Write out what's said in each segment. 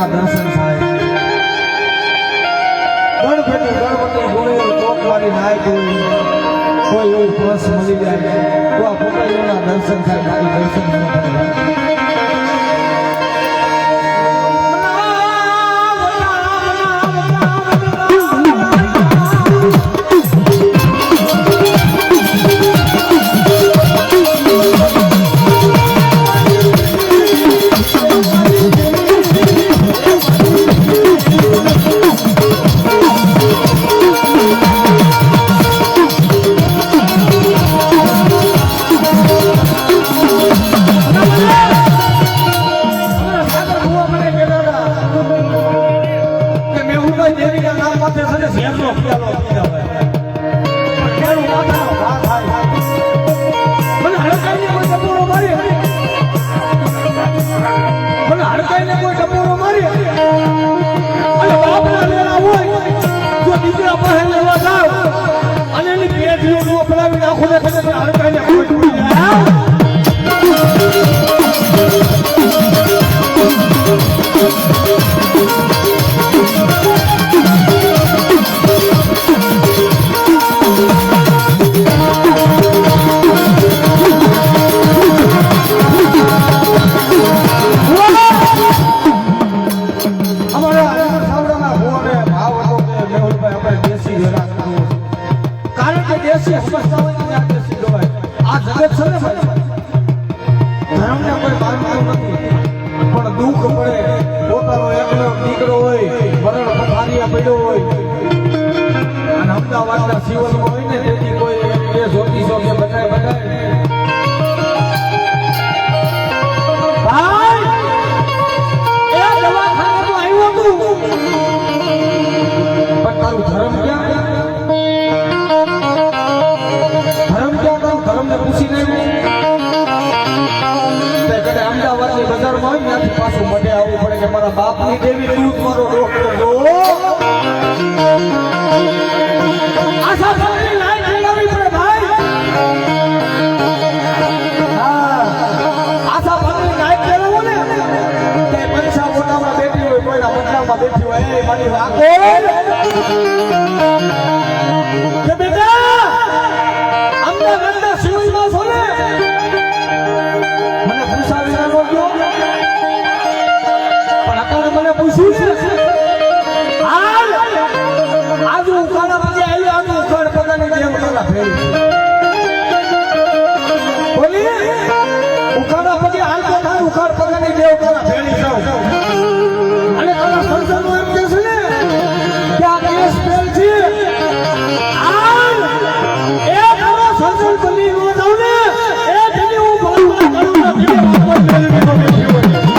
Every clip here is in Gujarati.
દર્શન થાય ગણપતિ ગોળે ચોકવાળી નાય કોઈ એવું બસ મળી જાય તો આ પોતાના દર્શન થાય મારી દર્શન ન થાય બાપની દેવી દૂધ મારો ડોક્ટર જો આશા ભાઈ લાઈન લગાવી પડે ભાઈ હા આશા ભાઈ લાઈન લગાવો ને કે પરીક્ષા મોટામાં બેઠી હોય કોઈના મોટામાં બેઠી હોય એ મારી વાકો કે બેટા અમને ગંદા શિવમાં સોલે મને પૂછાવી ના ગયો મને પૂછ્યું છે આજ ઉખાડા માં આવ્યો આજ ઉખાડ પતાની જેમ પેલા ફેરી ઉખાડ પગની દેવ તારા ભેળી જાઉં અને તારા સંસારનો એમ કે છે ને કે આ કેસ ફેલ છે એ તારો સંસાર બની નો જાઉં ને એ જેની હું ભગવાન કરું નથી વાપર મેળવી નો બેઠી હોય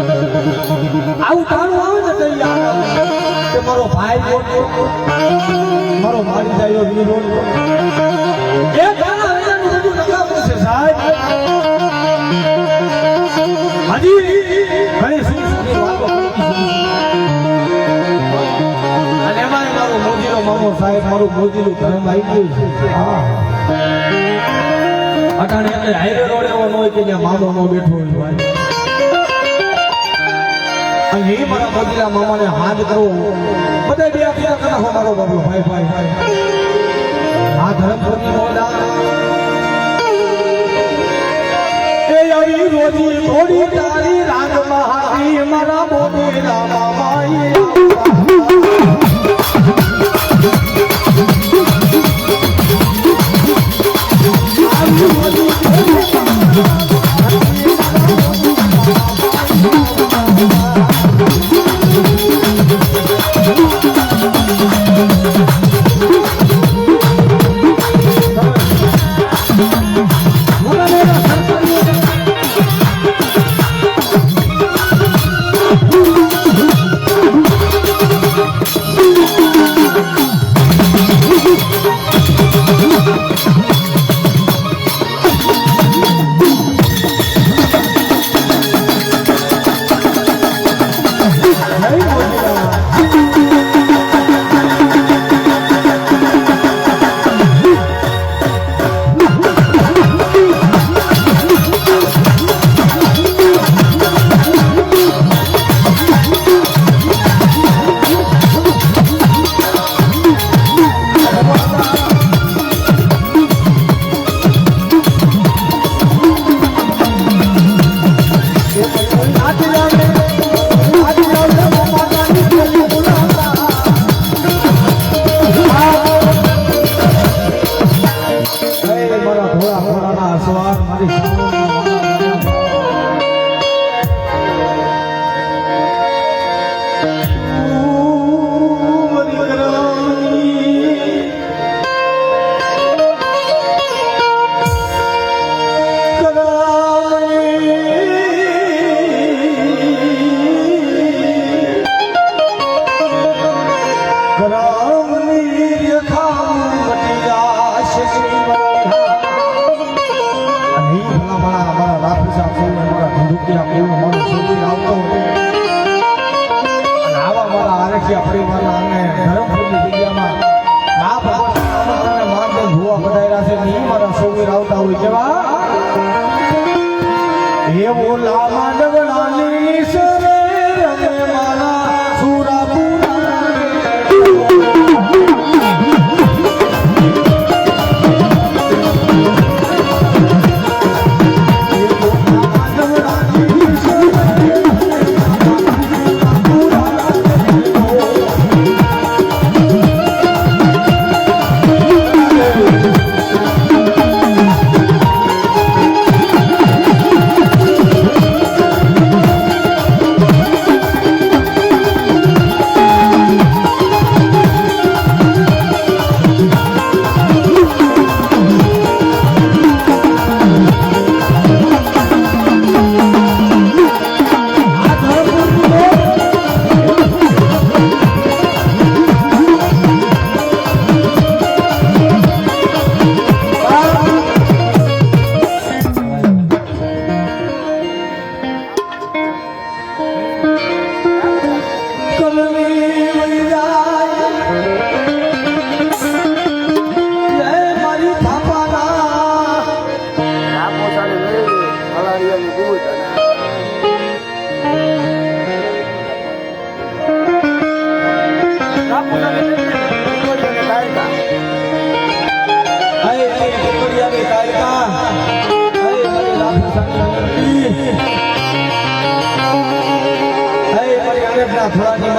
આવું તારું આવે ને તો યાદ કે મારો ભાઈ મારો મારી જાય વીરો એ ગાના હૈયાનું બધું નકામું છે સાહેબ હજી ઘણી સુની વાતો અને એમાં મારો મોદીનો મામો સાહેબ મારું મોદીનું ધર્મ આવી ગયું છે હા અટાણે એટલે હાઈવે રોડ એવો ન હોય કે ત્યાં મામો ન બેઠો હોય ભાઈ અને એ મારા મોદીના મામાને હાથ કરવો બધા બે આપ્યા કરા હો મારો બાબલો ભાઈ ભાઈ ભાઈ આ ધર્મપુરની મોડા એ આવી રોજી થોડી તારી રાગમાં હારી મારા મોદીના મામાએ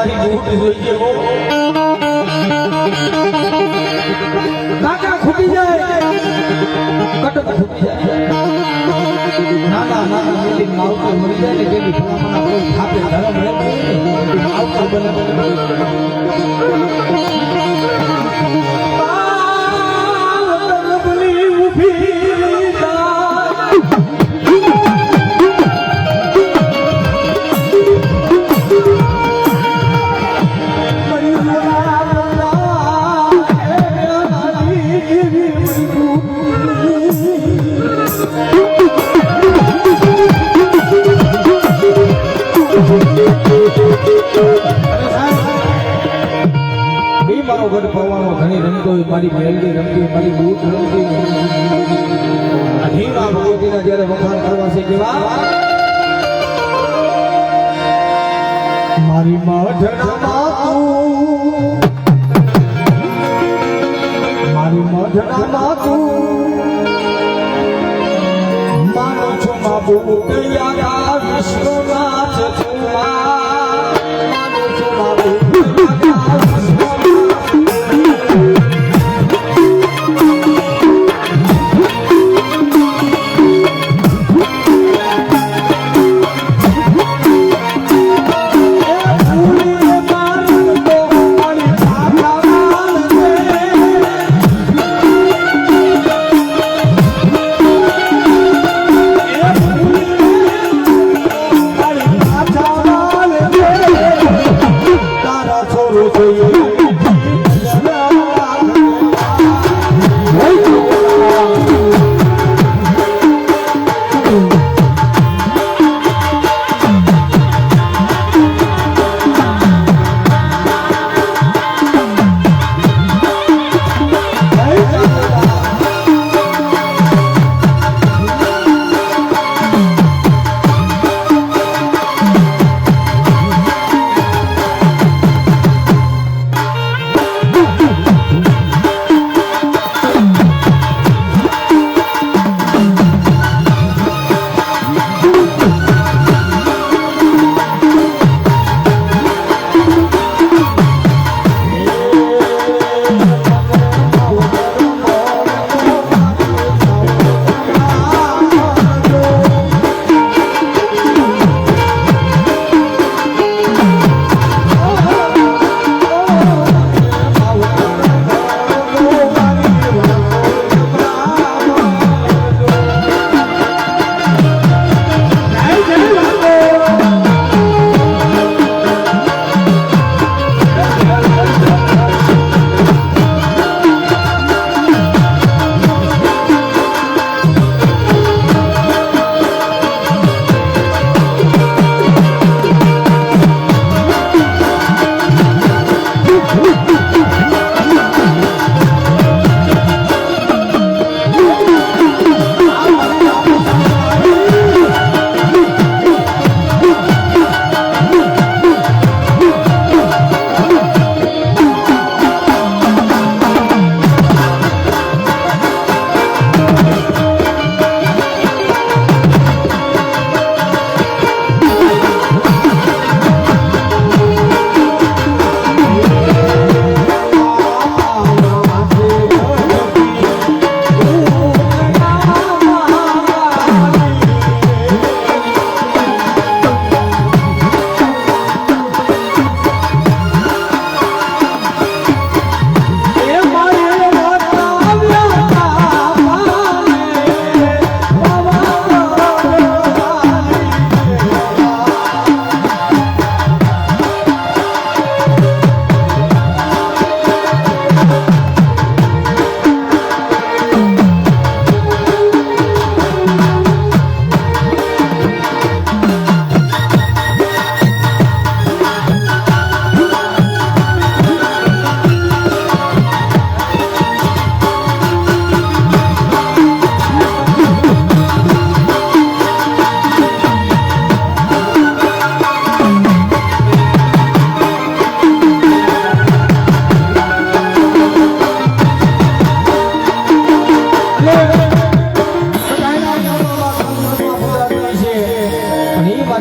મારી બૂટ જોઈ ગયો કાકા ખૂટી જાય કટક ખૂટી જાય નાના નાના મિલી માવતર મરી જાય ને તેની ભલામણ કોઈ થાપે ધરમ રહે માવતર બને મારો ગઢ પવાનો ઘણી રમતો મારી મેલડી રમતી મારી બૂટ રમતી અઢીમાં ભગવતીના જ્યારે વખાણ કરવા છે કેવા મારી મઢડામાં તું મારી મઢડામાં તું માનો છો મા બૂટ યારા વિશ્વનાથ છું માનો છો મા બૂટ યારા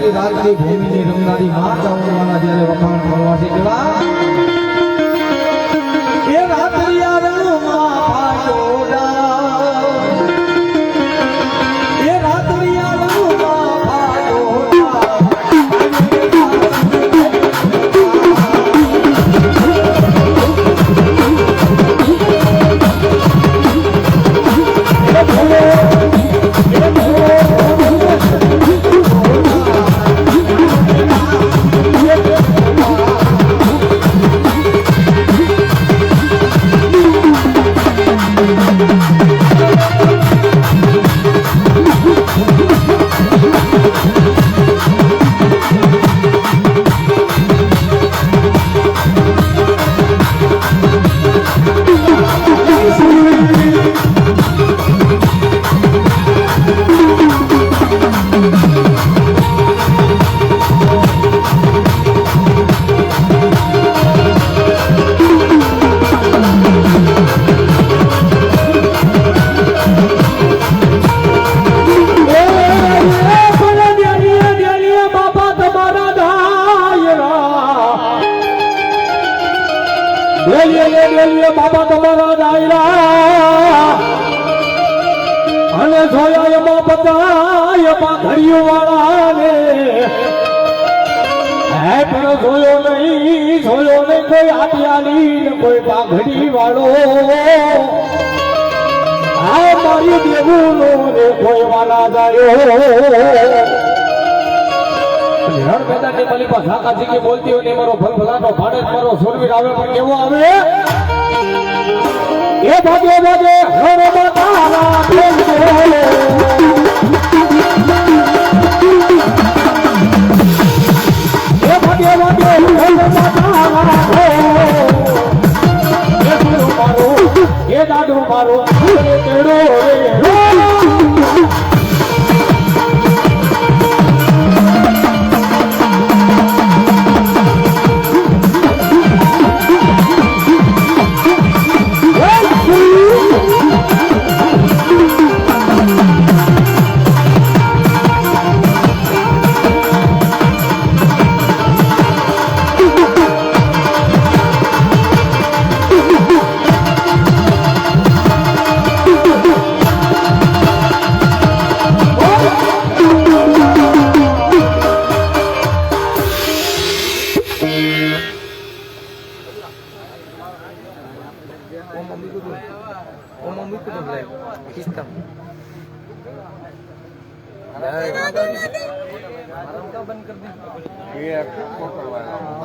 આખી રાતની ભૂમિની રમનારી માં ચામુંડાના જ્યારે વખાણ કરવા છે કેવા એ રાત્રિયા રણમાં ભાજોડા એ રાત્રિયા રણમાં ભાજોડા બાબા તમારા ડાયરા અને જોયા એમાં બતાય ઘડીઓ વાળાને હે પણ જોયો નહીં કોઈ આટિયાની કોઈ પાઘડી વાળો આ મારી દેવું રે કોઈ વાલા જાયો રણ મેદાનની મલિકા ઝાકાજી કે બોલતી હોય ને મારો ભલભલાનો ભાડે મારો સુરવીર આવે પણ કેવો આવે એ ભાગે ભાગે રણમાં તારા ભેગો એ ભાગે ભાગે રણમાં તારા ભેગો એ ગુરુ મારો એ દાદુ મારો એ તેડો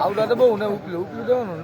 આવડા તો બહુ ને ઉપલું જવાનું